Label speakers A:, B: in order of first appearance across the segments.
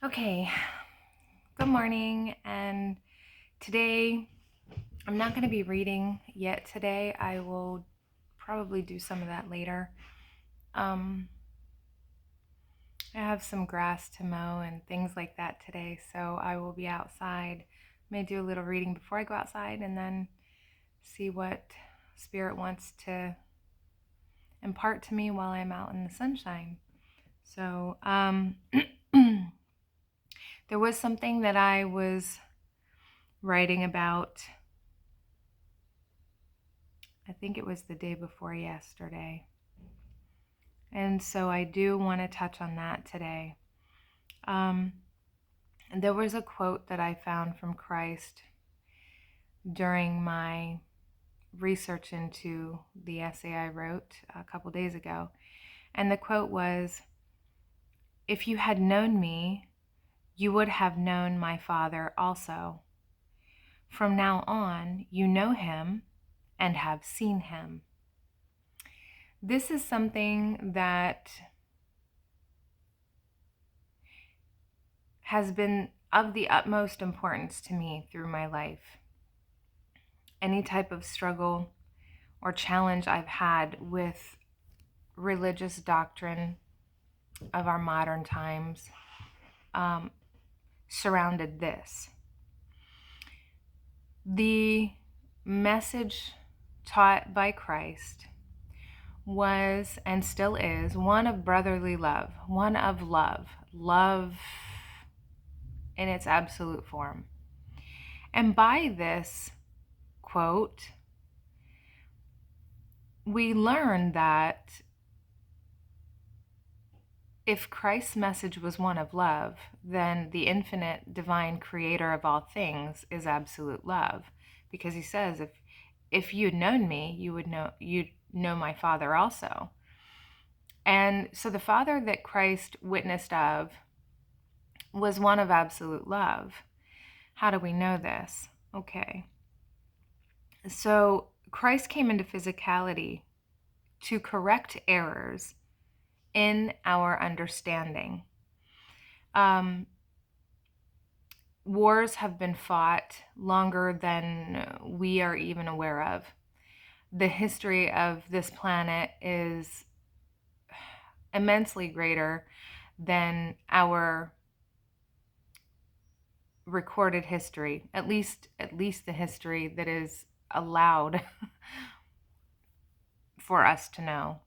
A: Okay, good morning. And today, I'm not going to be reading yet today. I will probably do some of that later. Um, I have some grass to mow and things like that today, so I will be outside. May do a little reading before I go outside and then see what Spirit wants to impart to me while I'm out in the sunshine. So, there was something that I was writing about. I think it was the day before yesterday. And so I do want to touch on that today. Um, there was a quote that I found from Christ during my research into the essay I wrote a couple days ago. And the quote was, "If you had known me, you would have known my Father also. From now on, you know him and have seen him." This is something that has been of the utmost importance to me through my life. Any type of struggle or challenge I've had with religious doctrine of our modern times um, surrounded this. The message taught by Christ was and still is one of brotherly love, one of love in its absolute form. And by this quote, we learn that if Christ's message was one of love, then the infinite divine creator of all things is absolute love. Because he says, if you'd known me, you'd know my Father also. And so the Father that Christ witnessed of was one of absolute love. How do we know this? Okay. So Christ came into physicality to correct errors in our understanding. Wars have been fought longer than we are even aware of. The history of this planet is immensely greater than our recorded history, at least the history that is allowed for us to know.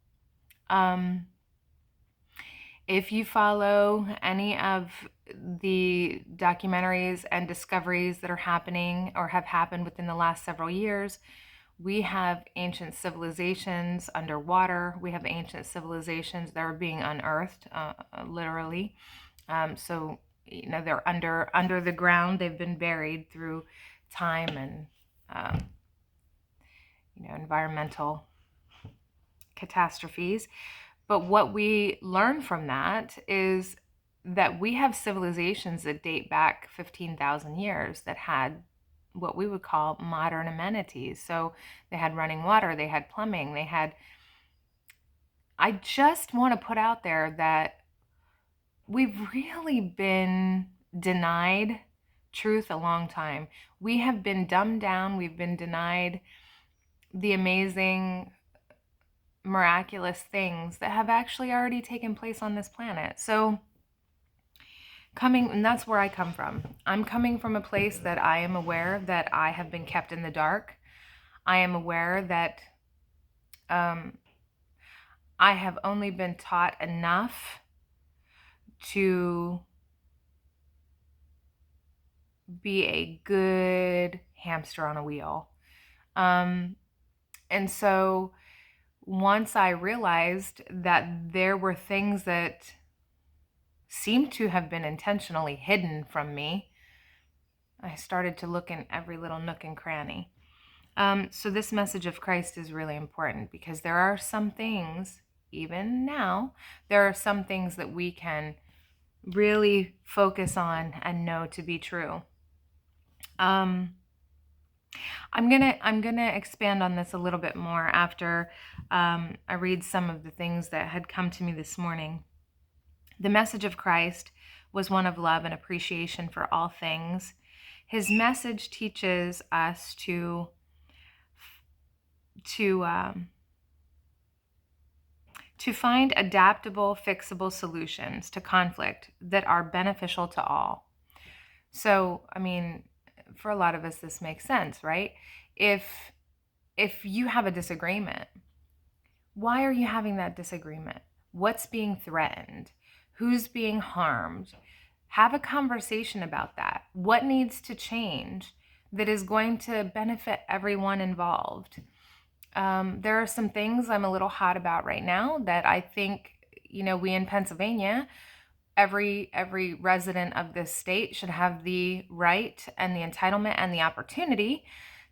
A: If you follow any of the documentaries and discoveries that are happening or have happened within the last several years, we have ancient civilizations underwater. We have ancient civilizations that are being unearthed, literally. So they're under the ground. They've been buried through time and environmental catastrophes. But what we learn from that is that we have civilizations that date back 15,000 years that had what we would call modern amenities. So they had running water, they had plumbing, they had... I just want to put out there that we've really been denied truth a long time. We have been dumbed down, we've been denied the amazing, miraculous things that have actually already taken place on this planet. So and that's where I come from. I'm coming from a place that I am aware that I have been kept in the dark. I am aware that I have only been taught enough to be a good hamster on a wheel. And so once I realized that there were things that seemed to have been intentionally hidden from me, I started to look in every little nook and cranny. So this message of Christ is really important because there are some things, even now, there are some things that we can really focus on and know to be true. I'm gonna expand on this a little bit more after I read some of the things that had come to me this morning. The message of Christ was one of love and appreciation for all things. His message teaches us to um, to find adaptable, fixable solutions to conflict that are beneficial to all. So, I mean, for a lot of us, this makes sense, right? If you have a disagreement, why are you having that disagreement? What's being threatened? Who's being harmed? Have a conversation about that. What needs to change that is going to benefit everyone involved? There are some things I'm a little hot about right now that I think, we in Pennsylvania, every resident of this state should have the right and the entitlement and the opportunity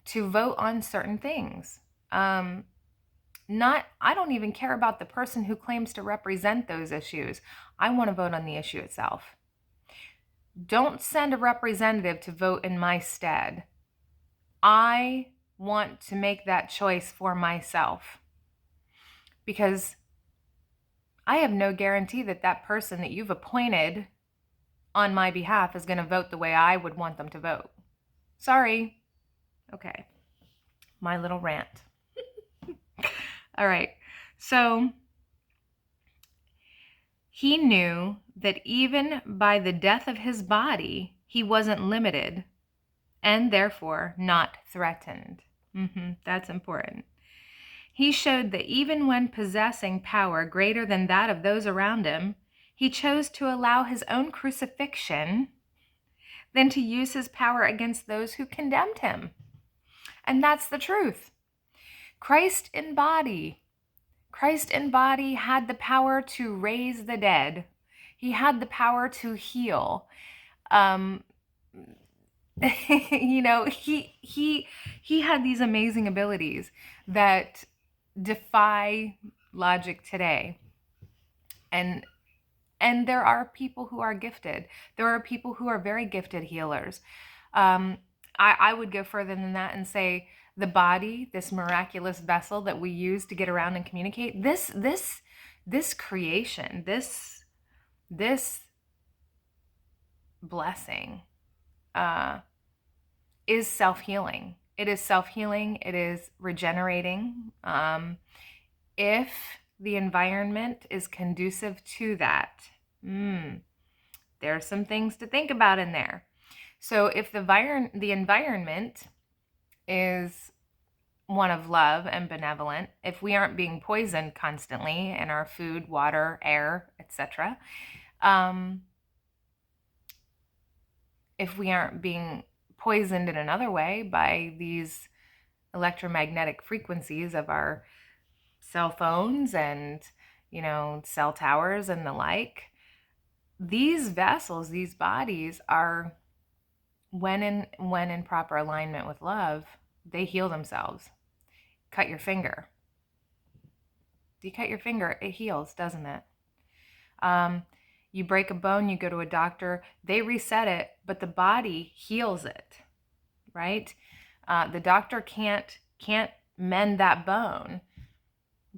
A: to vote on certain things. I don't even care about the person who claims to represent those issues. I want to vote on the issue itself. Don't send a representative to vote in my stead. I want to make that choice for myself, because I have no guarantee that that person that you've appointed on my behalf is going to vote the way I would want them to vote. Sorry. Okay. My little rant. All right. So he knew that even by the death of his body, he wasn't limited and therefore not threatened. That's important. He showed that even when possessing power greater than that of those around him, he chose to allow his own crucifixion than to use his power against those who condemned him. And that's the truth. Christ in body had the power to raise the dead. He had the power to heal. He had these amazing abilities that defy logic today. And there are people who are gifted. There are people who are very gifted healers. I would go further than that and say the body, this miraculous vessel that we use to get around and communicate, this creation, this blessing is self-healing. It is self-healing. It is regenerating. If the environment is conducive to that, there are some things to think about in there. So if the environment is one of love and benevolent, if we aren't being poisoned constantly in our food, water, air, etc., if we aren't being poisoned in another way by these electromagnetic frequencies of our cell phones and, cell towers and the like, these vessels, these bodies are, when in proper alignment with love, they heal themselves. Cut your finger. You cut your finger, it heals, doesn't it? You break a bone, you go to a doctor, they reset it, but the body heals it, right? The doctor can't mend that bone,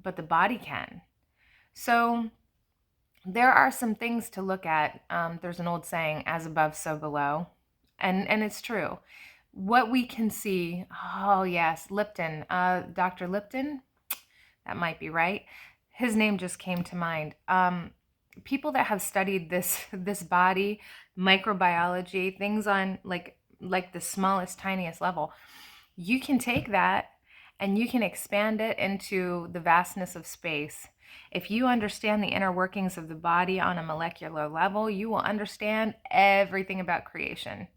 A: but the body can. So there are some things to look at. There's an old saying, as above, so below. And it's true. What we can see, oh yes, Lipton, Dr. Lipton, that might be right. His name just came to mind. People that have studied this body, microbiology, things on like the smallest, tiniest level, you can take that and you can expand it into the vastness of space. If you understand the inner workings of the body on a molecular level, you will understand everything about creation.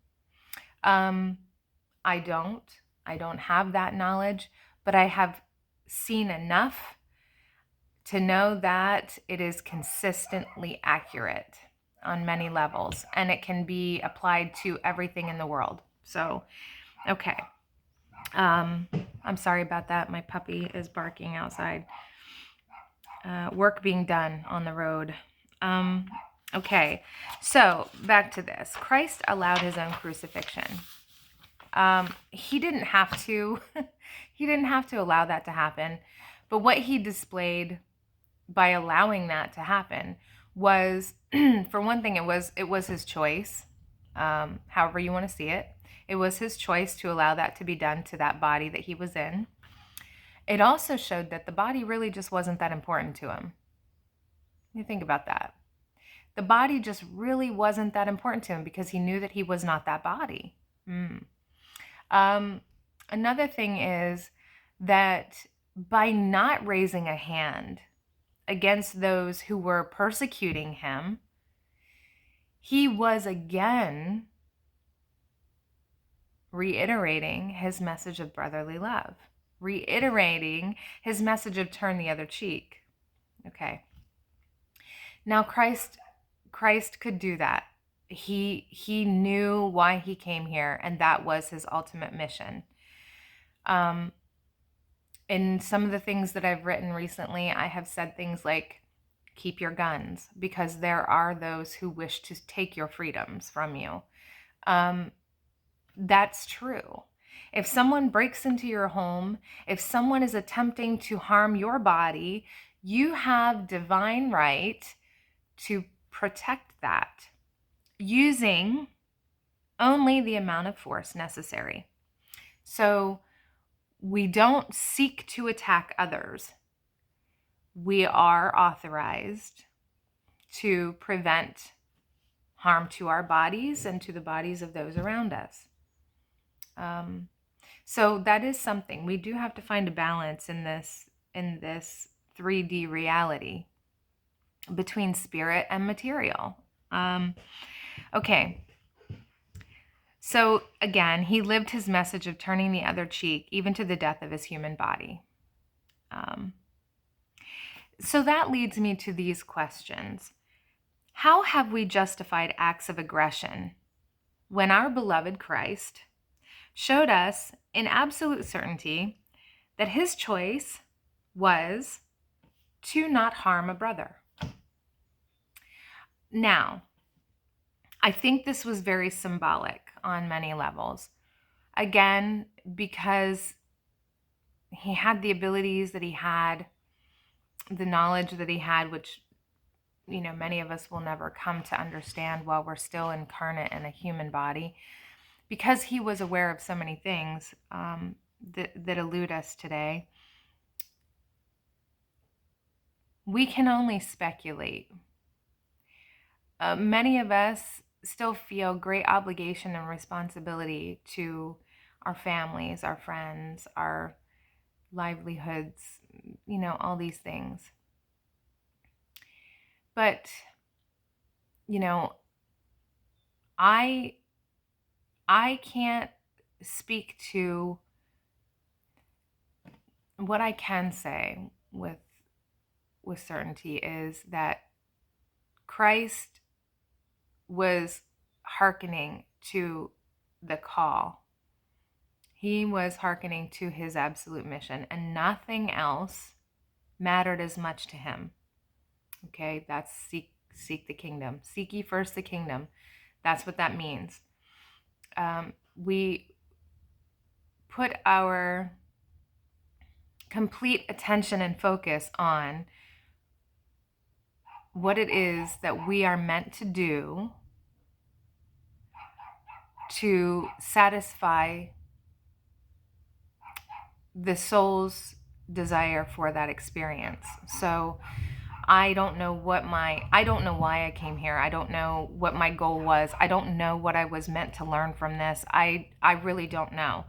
A: I don't have that knowledge, but I have seen enough to know that it is consistently accurate on many levels, and it can be applied to everything in the world. So, okay. I'm sorry about that. My puppy is barking outside. Work being done on the road. Okay, so back to this. Christ allowed his own crucifixion. He didn't have to. He didn't have to allow that to happen. But what he displayed by allowing that to happen was For one thing, it was his choice. However you want to see it, it was his choice to allow that to be done to that body that he was in. It also showed that the body really just wasn't that important to him. You think about that. The body just really wasn't that important to him because he knew that he was not that body. Mm. Um, Another thing is that by not raising a hand against those who were persecuting him, he was again reiterating his message of brotherly love, reiterating his message of turn the other cheek. Okay. Now Christ could do that. He knew why he came here, and that was his ultimate mission. In some of the things that I've written recently, I have said things like, keep your guns, because there are those who wish to take your freedoms from you. That's true. If someone breaks into your home, if someone is attempting to harm your body, you have divine right to protect that using only the amount of force necessary. So we don't seek to attack others. We are authorized to prevent harm to our bodies and to the bodies of those around us. So that is something. We do have to find a balance in this 3D reality between spirit and material. Okay. So again, he lived his message of turning the other cheek, even to the death of his human body. So that leads me to these questions. How have we justified acts of aggression when our beloved Christ showed us in absolute certainty that his choice was to not harm a brother? Now, I think this was very symbolic on many levels. Again, because he had the abilities that he had, the knowledge that he had, which, many of us will never come to understand while we're still incarnate in a human body, because he was aware of so many things that elude us today. We can only speculate. Many of us still feel great obligation and responsibility to our families, our friends, our livelihoods, all these things. But, I can't speak to. What I can say with certainty is that Christ was hearkening to the call. He was hearkening to his absolute mission, and nothing else mattered as much to him. Okay, that's seek the kingdom. Seek ye first the kingdom. That's what that means. We put our complete attention and focus on what it is that we are meant to do to satisfy the soul's desire for that experience. So I don't know why I came here. I don't know what my goal was. I don't know what I was meant to learn from this. I really don't know.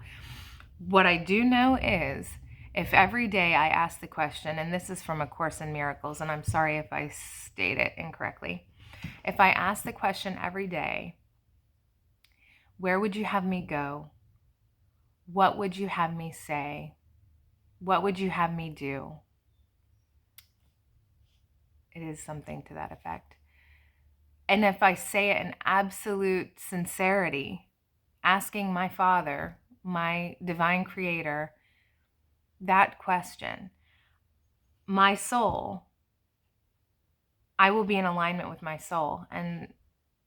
A: What I do know is, if every day I ask the question, and this is from A Course in Miracles, and I'm sorry if I state it incorrectly. If I ask the question every day, where would you have me go? What would you have me say? What would you have me do? It is something to that effect. And if I say it in absolute sincerity, asking my Father, my divine creator, that question, my soul, I will be in alignment with my soul and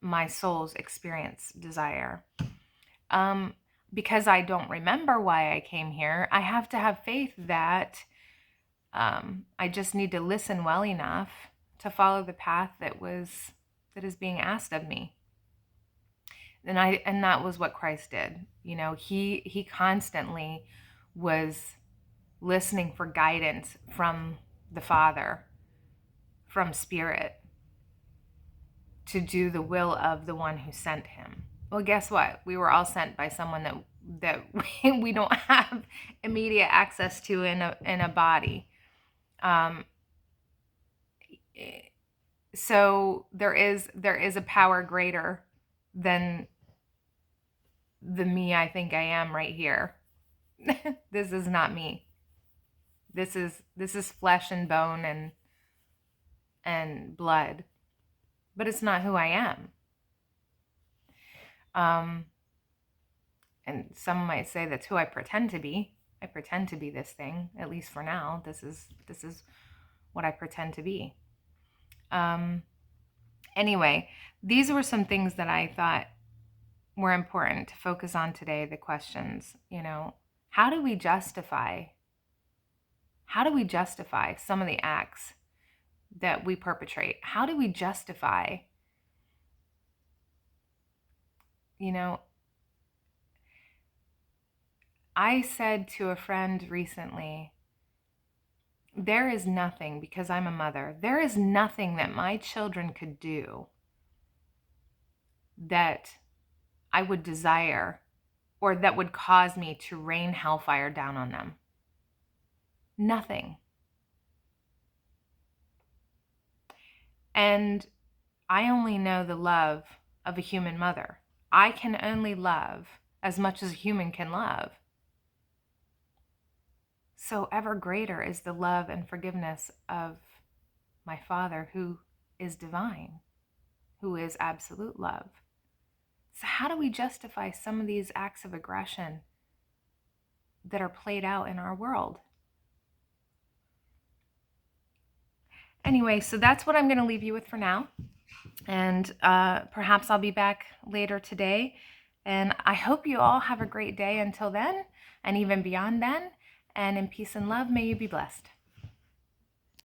A: my soul's experience desire. Because I don't remember why I came here, I have to have faith that I just need to listen well enough to follow the path that was that is being asked of me. And that was what Christ did. You know, he constantly was listening for guidance from the Father, from Spirit, to do the will of the one who sent him. Well, guess what? We were all sent by someone that we don't have immediate access to in a body. So there is a power greater than the me I think I am right here. This is not me. This is flesh and bone and blood, but it's not who I am. And some might say that's who I pretend to be. I pretend to be this thing, at least for now. This is what I pretend to be. Anyway, these were some things that I thought were important to focus on today. The questions, how do we justify some of the acts that we perpetrate? How do we justify, I said to a friend recently, there is nothing, because I'm a mother, there is nothing that my children could do that I would desire or that would cause me to rain hellfire down on them. Nothing. And I only know the love of a human mother. I can only love as much as a human can love. So ever greater is the love and forgiveness of my Father, who is divine, who is absolute love. So how do we justify some of these acts of aggression that are played out in our world? Anyway, so that's what I'm going to leave you with for now. And perhaps I'll be back later today. And I hope you all have a great day until then, and even beyond then. And in peace and love, may you be blessed.